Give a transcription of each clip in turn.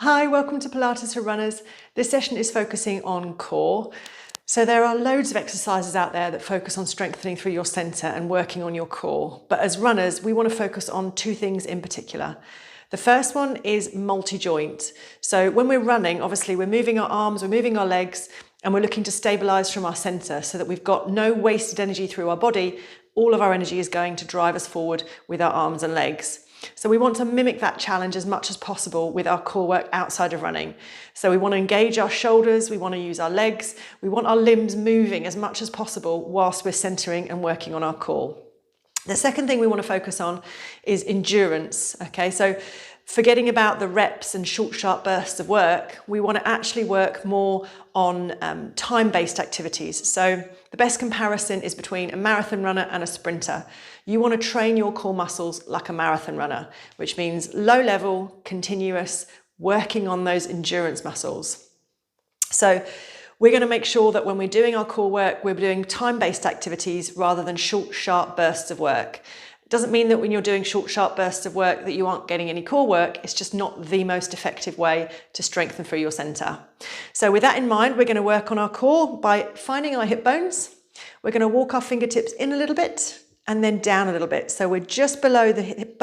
Hi, welcome to Pilates for Runners. This session is focusing on core. So there are loads of exercises out there that focus on strengthening through your centre and working on your core. But as runners, we want to focus on two things in particular. The first one is multi-joint. So when we're running, obviously we're moving our arms, we're moving our legs, and we're looking to stabilise from our centre so that we've got no wasted energy through our body. All of our energy is going to drive us forward with our arms and legs. So we want to mimic that challenge as much as possible with our core work outside of running. So we want to engage our shoulders, we want to use our legs, we want our limbs moving as much as possible whilst we're centering and working on our core. The second thing we want to focus on is endurance. Okay, so forgetting about the reps and short, sharp bursts of work, we want to actually work more on time-based activities. So the best comparison is between a marathon runner and a sprinter. You want to train your core muscles like a marathon runner, which means low level, continuous, working on those endurance muscles. So we're going to make sure that when we're doing our core work, we're doing time-based activities rather than short, sharp bursts of work. It doesn't mean that when you're doing short, sharp bursts of work that you aren't getting any core work. It's just not the most effective way to strengthen through your centre. So with that in mind, we're going to work on our core by finding our hip bones. We're going to walk our fingertips in a little bit and then down a little bit. So we're just below the hip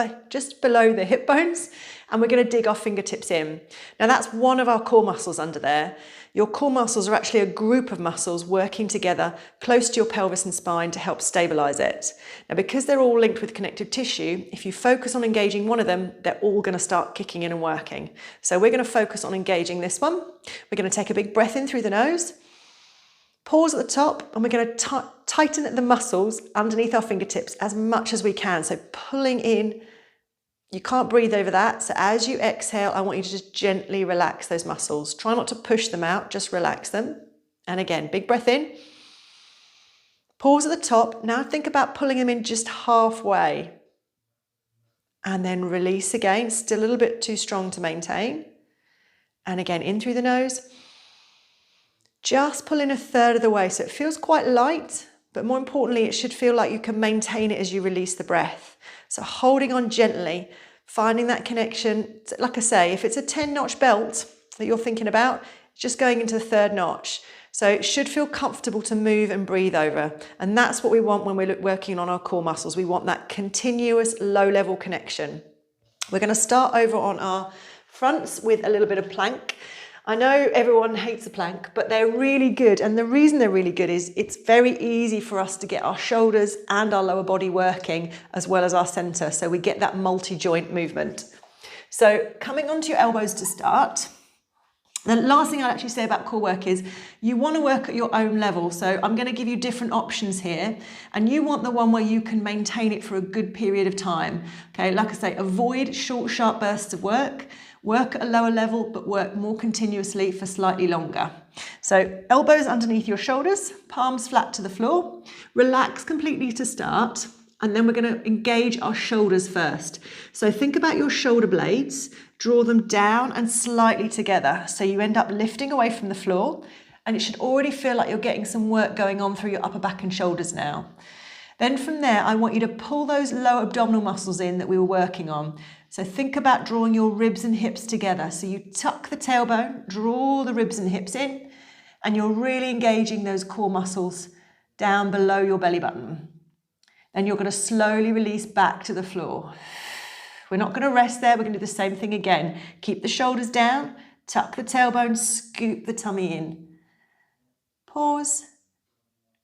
bones, and we're going to dig our fingertips in. Now that's one of our core muscles under there. Your core muscles are actually a group of muscles working together close to your pelvis and spine to help stabilize it. Now because they're all linked with connective tissue, if you focus on engaging one of them, they're all going to start kicking in and working. So we're going to focus on engaging this one. We're going to take a big breath in through the nose. Pause at the top, and we're going to tighten the muscles underneath our fingertips as much as we can. So pulling in, you can't breathe over that. So as you exhale, I want you to just gently relax those muscles. Try not to push them out, just relax them. And again, big breath in. Pause at the top. Now think about pulling them in just halfway. And then release again, still a little bit too strong to maintain. And again, in through the nose. Just pull in a third of the way, so it feels quite light, but more importantly, it should feel like you can maintain it as you release the breath. So holding on gently, finding that connection. Like I say, if it's a 10-notch belt that you're thinking about, just going into the third notch. So it should feel comfortable to move and breathe over. And that's what we want when we're working on our core muscles. We want that continuous low-level connection. We're going to start over on our fronts with a little bit of plank. I know everyone hates a plank, but they're really good. And the reason they're really good is it's very easy for us to get our shoulders and our lower body working as well as our center. So we get that multi-joint movement. So coming onto your elbows to start. The last thing I'd actually say about core work is you want to work at your own level. So I'm going to give you different options here, and you want the one where you can maintain it for a good period of time. Okay, like I say, avoid short, sharp bursts of work. Work at a lower level, but work more continuously for slightly longer. So elbows underneath your shoulders, palms flat to the floor. Relax completely to start, and then we're going to engage our shoulders first. So think about your shoulder blades, draw them down and slightly together. So you end up lifting away from the floor, and it should already feel like you're getting some work going on through your upper back and shoulders now. Then from there, I want you to pull those lower abdominal muscles in that we were working on. So think about drawing your ribs and hips together. So you tuck the tailbone, draw the ribs and hips in, and you're really engaging those core muscles down below your belly button. Then you're going to slowly release back to the floor. We're not going to rest there. We're going to do the same thing again. Keep the shoulders down, tuck the tailbone, scoop the tummy in. Pause.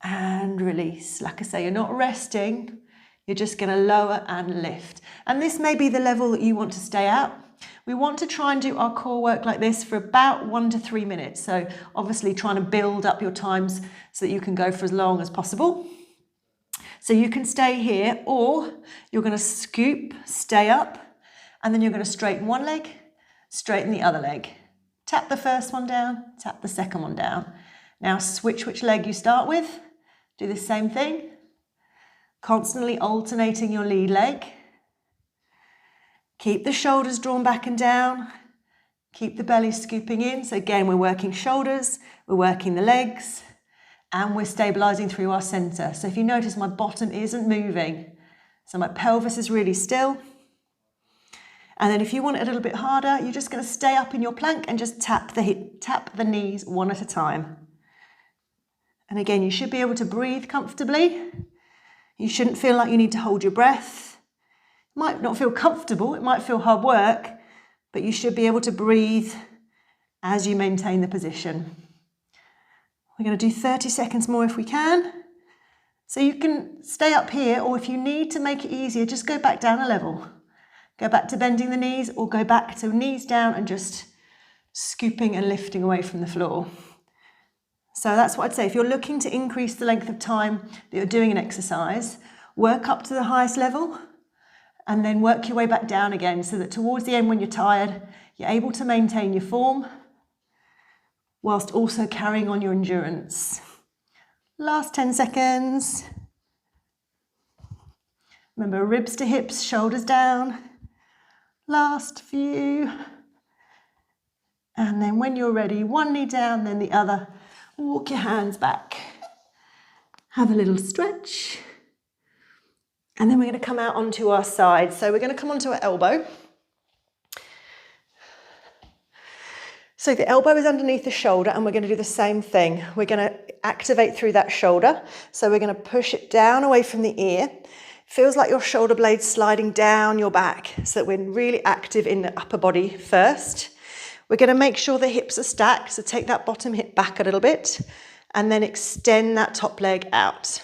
And release. Like I say, you're not resting. You're just going to lower and lift. And this may be the level that you want to stay at. We want to try and do our core work like this for about 1 to 3 minutes. So obviously trying to build up your times so that you can go for as long as possible. So you can stay here, or you're going to scoop, stay up, and then you're going to straighten one leg, straighten the other leg. Tap the first one down, tap the second one down. Now switch which leg you start with. Do the same thing, constantly alternating your lead leg. Keep the shoulders drawn back and down. Keep the belly scooping in. So again, we're working shoulders, we're working the legs, and we're stabilizing through our center. So if you notice, my bottom isn't moving. So my pelvis is really still. And then if you want it a little bit harder, you're just going to stay up in your plank and just tap the knees one at a time. And again, you should be able to breathe comfortably. You shouldn't feel like you need to hold your breath. It might not feel comfortable, it might feel hard work, but you should be able to breathe as you maintain the position. We're going to do 30 seconds more if we can. So you can stay up here, or if you need to make it easier, just go back down a level. Go back to bending the knees, or go back to knees down and just scooping and lifting away from the floor. So that's what I'd say. If you're looking to increase the length of time that you're doing an exercise, work up to the highest level and then work your way back down again, so that towards the end, when you're tired, you're able to maintain your form whilst also carrying on your endurance. Last 10 seconds. Remember, ribs to hips, shoulders down. Last few. And then when you're ready, one knee down, then the other. Walk your hands back. Have a little stretch. And then we're going to come out onto our side. So we're going to come onto our elbow. So the elbow is underneath the shoulder, and we're going to do the same thing. We're going to activate through that shoulder. So we're going to push it down away from the ear. Feels like your shoulder blade's sliding down your back, so that we're really active in the upper body first. We're going to make sure the hips are stacked, so take that bottom hip back a little bit and then extend that top leg out.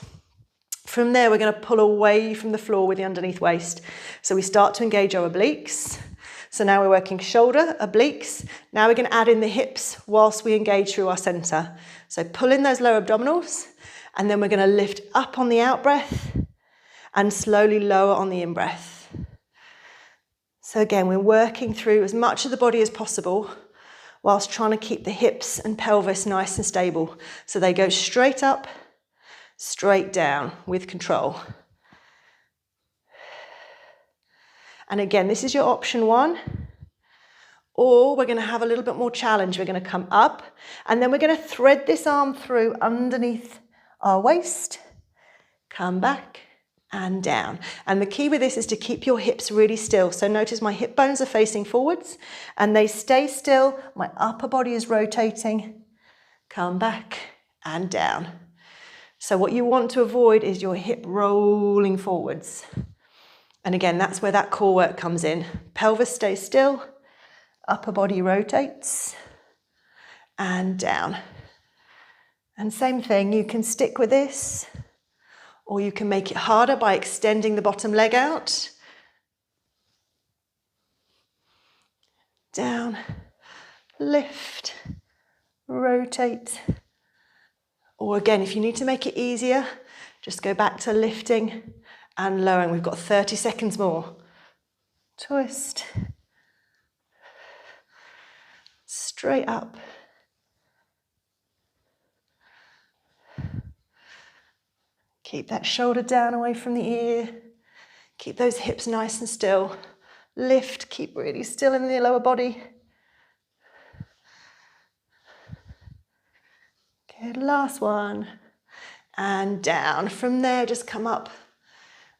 From there, we're going to pull away from the floor with the underneath waist. So we start to engage our obliques. So now we're working shoulder, obliques. Now we're going to add in the hips whilst we engage through our center. So pull in those lower abdominals, and then we're going to lift up on the out breath and slowly lower on the in breath. So again, we're working through as much of the body as possible whilst trying to keep the hips and pelvis nice and stable. So they go straight up, straight down with control. And again, this is your option one. Or we're going to have a little bit more challenge. We're going to come up, and then we're going to thread this arm through underneath our waist, come back, and down. And the key with this is to keep your hips really still. So notice my hip bones are facing forwards and they stay still. My upper body is rotating. Come back and down. So what you want to avoid is your hip rolling forwards. And again, that's where that core work comes in. Pelvis stays still, upper body rotates and down. And same thing, you can stick with this, or you can make it harder by extending the bottom leg out. Down, lift, rotate. Or again, if you need to make it easier, just go back to lifting and lowering. We've got 30 seconds more. Twist. Straight up. Keep that shoulder down away from the ear. Keep those hips nice and still. Lift, keep really still in the lower body. Good, last one. And down. From there, just come up.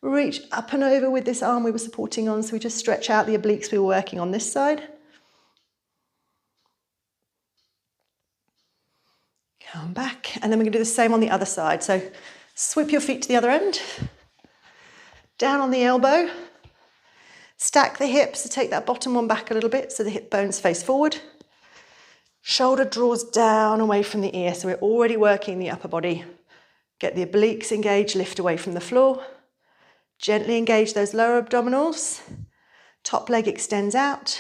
Reach up and over with this arm we were supporting on, so we just stretch out the obliques we were working on this side. Come back, and then we're going to do the same on the other side. So sweep your feet to the other end, down on the elbow, stack the hips to take that bottom one back a little bit so the hip bones face forward. Shoulder draws down away from the ear, so we're already working the upper body. Get the obliques engaged, lift away from the floor. Gently engage those lower abdominals. Top leg extends out,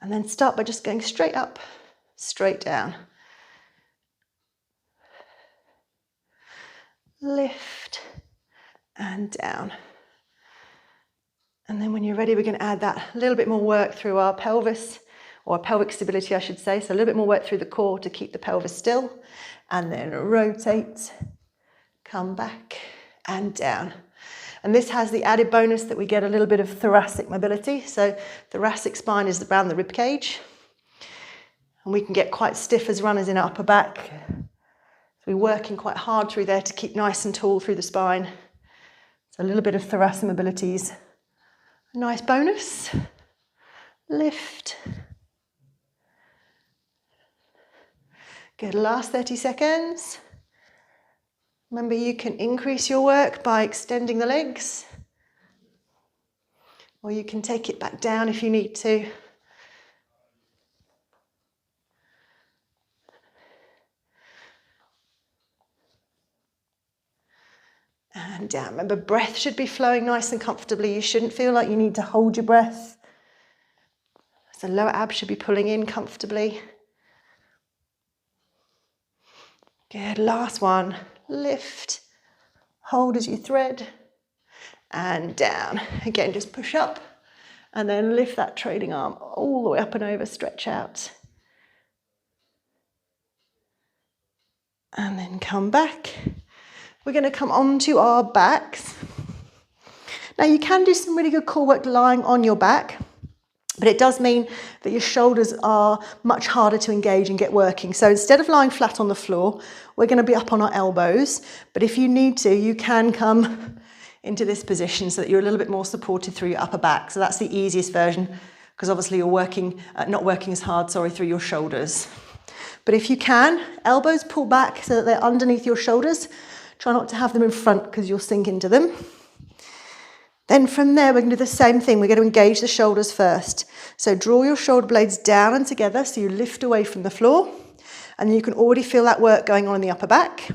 and then start by just going straight up, straight down. Lift and down. And then when you're ready, we're going to add that little bit more work through our pelvis, or pelvic stability, I should say. So a little bit more work through the core to keep the pelvis still. And then rotate, come back and down. And this has the added bonus that we get a little bit of thoracic mobility. So thoracic spine is around the rib cage. And we can get quite stiff as runners in our upper back. So we're working quite hard through there to keep nice and tall through the spine. So a little bit of thoracic mobility is a nice bonus. lift. Good, last 30 seconds. Remember, you can increase your work by extending the legs, or you can take it back down if you need to. And down. Remember, breath should be flowing nice and comfortably. You shouldn't feel like you need to hold your breath. So lower abs should be pulling in comfortably. Good, last one. Lift, hold as you thread, and down. Again, just push up, and then lift that trailing arm all the way up and over, stretch out. And then come back. We're going to come onto our backs. Now you can do some really good core work lying on your back, but it does mean that your shoulders are much harder to engage and get working. So instead of lying flat on the floor, we're going to be up on our elbows. But if you need to, you can come into this position so that you're a little bit more supported through your upper back. So that's the easiest version, because obviously you're not working as hard, through your shoulders. But if you can, elbows pull back so that they're underneath your shoulders. Try not to have them in front because you'll sink into them. Then from there, we're going to do the same thing. We're going to engage the shoulders first. So draw your shoulder blades down and together so you lift away from the floor. And you can already feel that work going on in the upper back.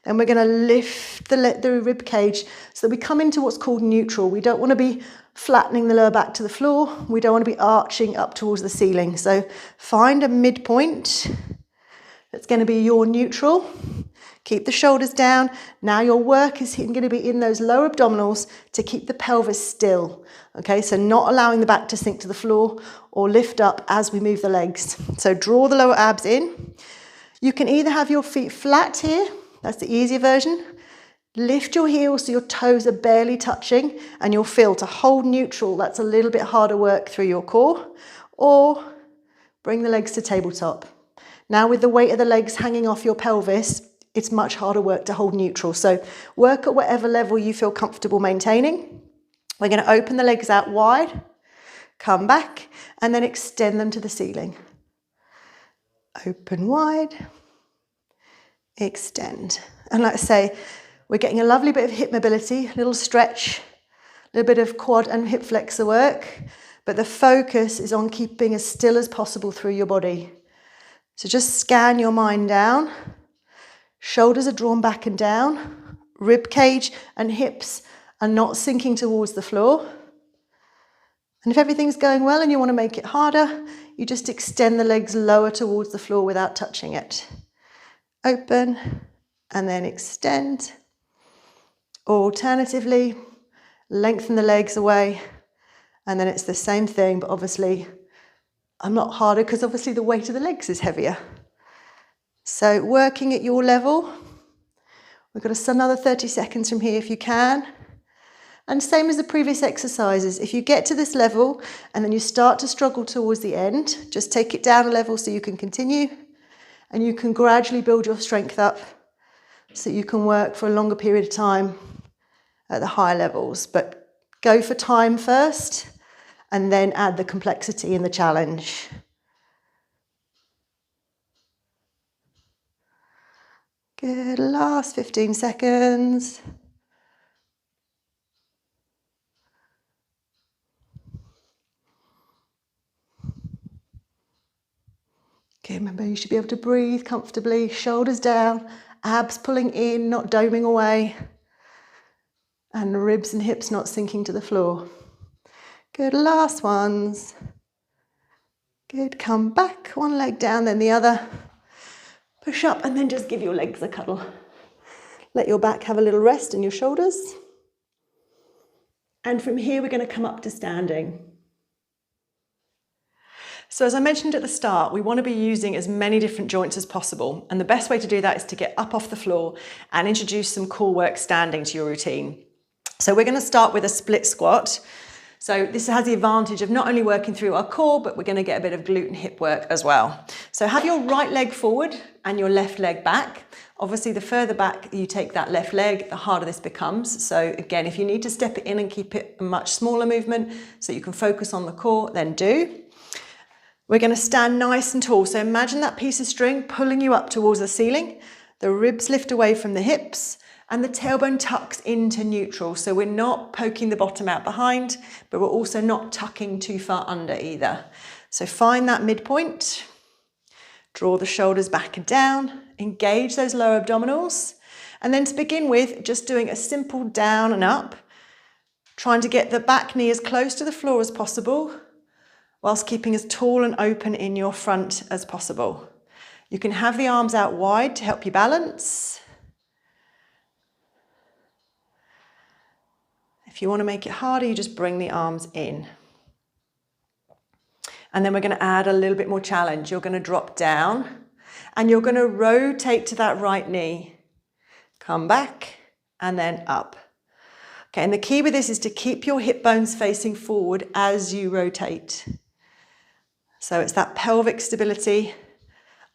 Then we're going to lift the rib cage so that we come into what's called neutral. We don't want to be flattening the lower back to the floor. We don't want to be arching up towards the ceiling. So find a midpoint that's going to be your neutral. Keep the shoulders down. Now your work is going to be in those lower abdominals to keep the pelvis still. Okay, so not allowing the back to sink to the floor or lift up as we move the legs. So draw the lower abs in. You can either have your feet flat here, that's the easier version. Lift your heels so your toes are barely touching, and you'll feel to hold neutral, that's a little bit harder work through your core. Or bring the legs to tabletop. Now with the weight of the legs hanging off your pelvis, it's much harder work to hold neutral. So work at whatever level you feel comfortable maintaining. We're going to open the legs out wide, come back, and then extend them to the ceiling. Open wide, extend. And like I say, we're getting a lovely bit of hip mobility, a little stretch, a little bit of quad and hip flexor work, but the focus is on keeping as still as possible through your body. So just scan your mind down. Shoulders are drawn back and down. Rib cage and hips are not sinking towards the floor. And if everything's going well and you want to make it harder, you just extend the legs lower towards the floor without touching it. Open and then extend. Alternatively, lengthen the legs away, and then it's the same thing, but obviously I'm not harder because obviously the weight of the legs is heavier. So working at your level. We've got another 30 seconds from here if you can. And same as the previous exercises, if you get to this level and then you start to struggle towards the end, just take it down a level so you can continue, and you can gradually build your strength up so you can work for a longer period of time at the higher levels. But go for time first and then add the complexity and the challenge. Good, last 15 seconds. Okay, remember you should be able to breathe comfortably, shoulders down, abs pulling in, not doming away, and ribs and hips not sinking to the floor. Good, last ones. Good, come back, one leg down, then the other. Push up and then just give your legs a cuddle. Let your back have a little rest in your shoulders. And from here, we're going to come up to standing. So as I mentioned at the start, we want to be using as many different joints as possible. And the best way to do that is to get up off the floor and introduce some core work standing to your routine. So we're going to start with a split squat. So this has the advantage of not only working through our core, but we're going to get a bit of glute and hip work as well. So have your right leg forward and your left leg back. Obviously, the further back you take that left leg, the harder this becomes. So again, if you need to step it in and keep it a much smaller movement so you can focus on the core, then do. We're going to stand nice and tall. So imagine that piece of string pulling you up towards the ceiling. The ribs lift away from the hips and the tailbone tucks into neutral. So we're not poking the bottom out behind, but we're also not tucking too far under either. So find that midpoint. Draw the shoulders back and down. Engage those lower abdominals. And then to begin with, just doing a simple down and up, trying to get the back knee as close to the floor as possible, whilst keeping as tall and open in your front as possible. You can have the arms out wide to help you balance. If you want to make it harder, you just bring the arms in. And then we're going to add a little bit more challenge. You're going to drop down and you're going to rotate to that right knee. Come back and then up. Okay, and the key with this is to keep your hip bones facing forward as you rotate. So it's that pelvic stability,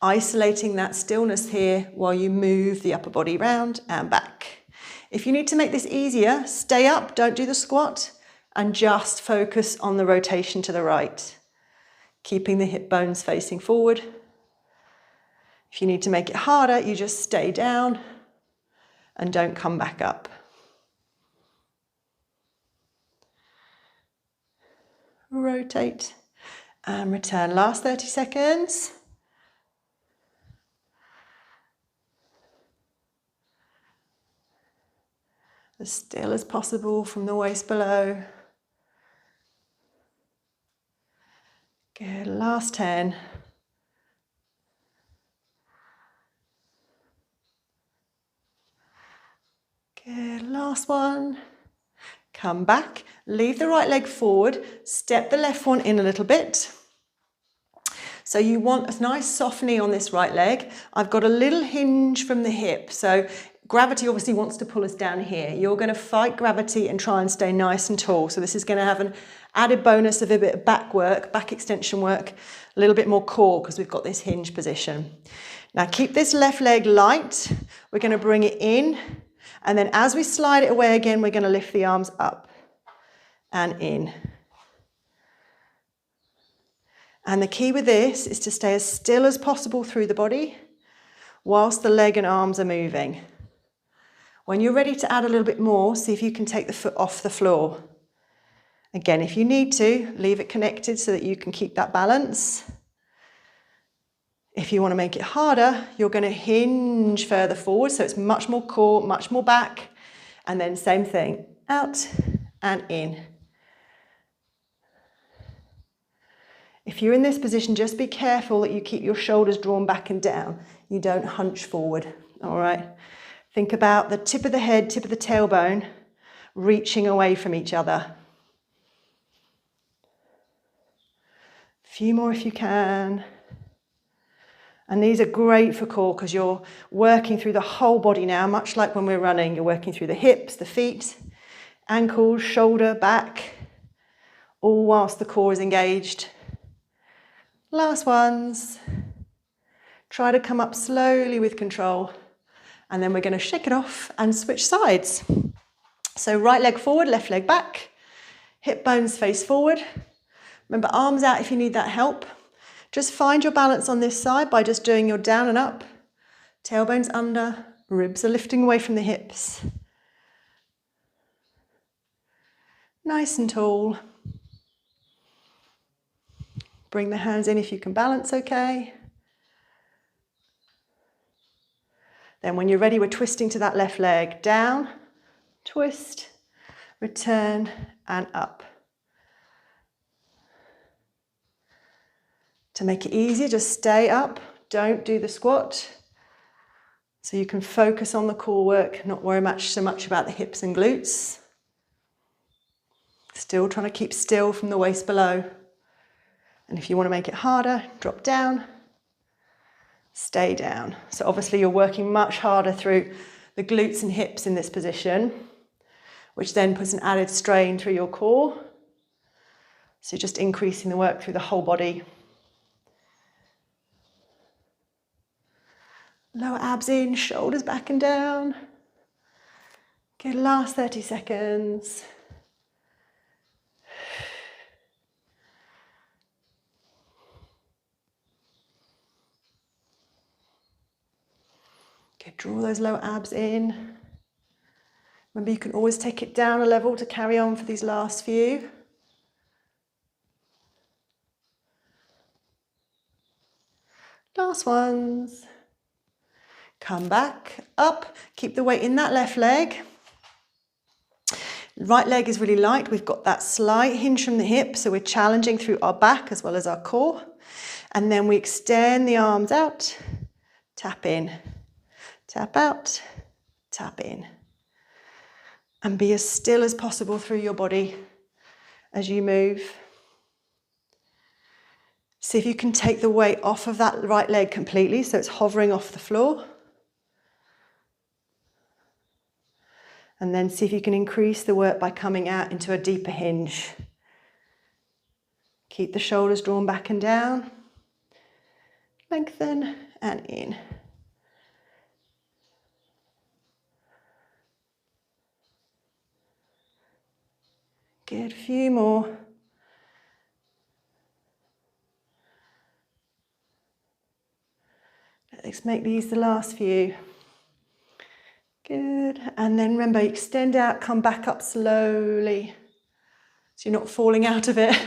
isolating that stillness here while you move the upper body round and back. If you need to make this easier, stay up, don't do the squat, and just focus on the rotation to the right, keeping the hip bones facing forward. If you need to make it harder, you just stay down and don't come back up. Rotate and return. Last 30 seconds. As still as possible from the waist below. Good, last 10. Good, last one. Come back, leave the right leg forward, step the left one in a little bit. So you want a nice soft knee on this right leg. I've got a little hinge from the hip, so gravity obviously wants to pull us down here. You're going to fight gravity and try and stay nice and tall. So this is going to have an added bonus of a bit of back work, back extension work, a little bit more core because we've got this hinge position. Now keep this left leg light. We're going to bring it in. And then as we slide it away again, we're going to lift the arms up and in. And the key with this is to stay as still as possible through the body whilst the leg and arms are moving. When you're ready to add a little bit more, see if you can take the foot off the floor. Again, if you need to, leave it connected so that you can keep that balance. If you want to make it harder, you're going to hinge further forward, so it's much more core, much more back, and then same thing, out and in. If you're in this position, just be careful that you keep your shoulders drawn back and down. You don't hunch forward, all right? Think about the tip of the head, tip of the tailbone, reaching away from each other. A few more if you can. And these are great for core because you're working through the whole body now, much like when we're running. You're working through the hips, the feet, ankles, shoulder, back, all whilst the core is engaged. Last ones. Try to come up slowly with control. And then we're going to shake it off and switch sides. So right leg forward, left leg back. Hip bones face forward. Remember, arms out if you need that help. Just find your balance on this side by just doing your down and up. Tailbones under, ribs are lifting away from the hips. Nice and tall. Bring the hands in if you can balance okay. Then when you're ready, we're twisting to that left leg. Down, twist, return, and up. To make it easier, just stay up. Don't do the squat. So you can focus on the core work, not worry so much about the hips and glutes. Still trying to keep still from the waist below. And if you want to make it harder, drop down, stay down. So obviously you're working much harder through the glutes and hips in this position, which then puts an added strain through your core. So just increasing the work through the whole body. Lower abs in, shoulders back and down. Good, last 30 seconds. Okay, draw those lower abs in. Remember, you can always take it down a level to carry on for these last few. Last ones. Come back up, keep the weight in that left leg. Right leg is really light. We've got that slight hinge from the hip, so we're challenging through our back as well as our core. And then we extend the arms out, tap in, tap out, tap in. And be as still as possible through your body as you move. See if you can take the weight off of that right leg completely, so it's hovering off the floor. And then see if you can increase the work by coming out into a deeper hinge. Keep the shoulders drawn back and down. Lengthen and in. Good, a few more. Let's make these the last few. Good, and then remember, extend out, come back up slowly. So you're not falling out of it.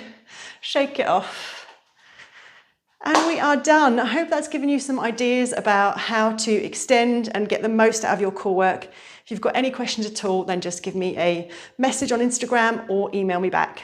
Shake it off. And we are done. I hope that's given you some ideas about how to extend and get the most out of your core work. If you've got any questions at all, then just give me a message on Instagram or email me back.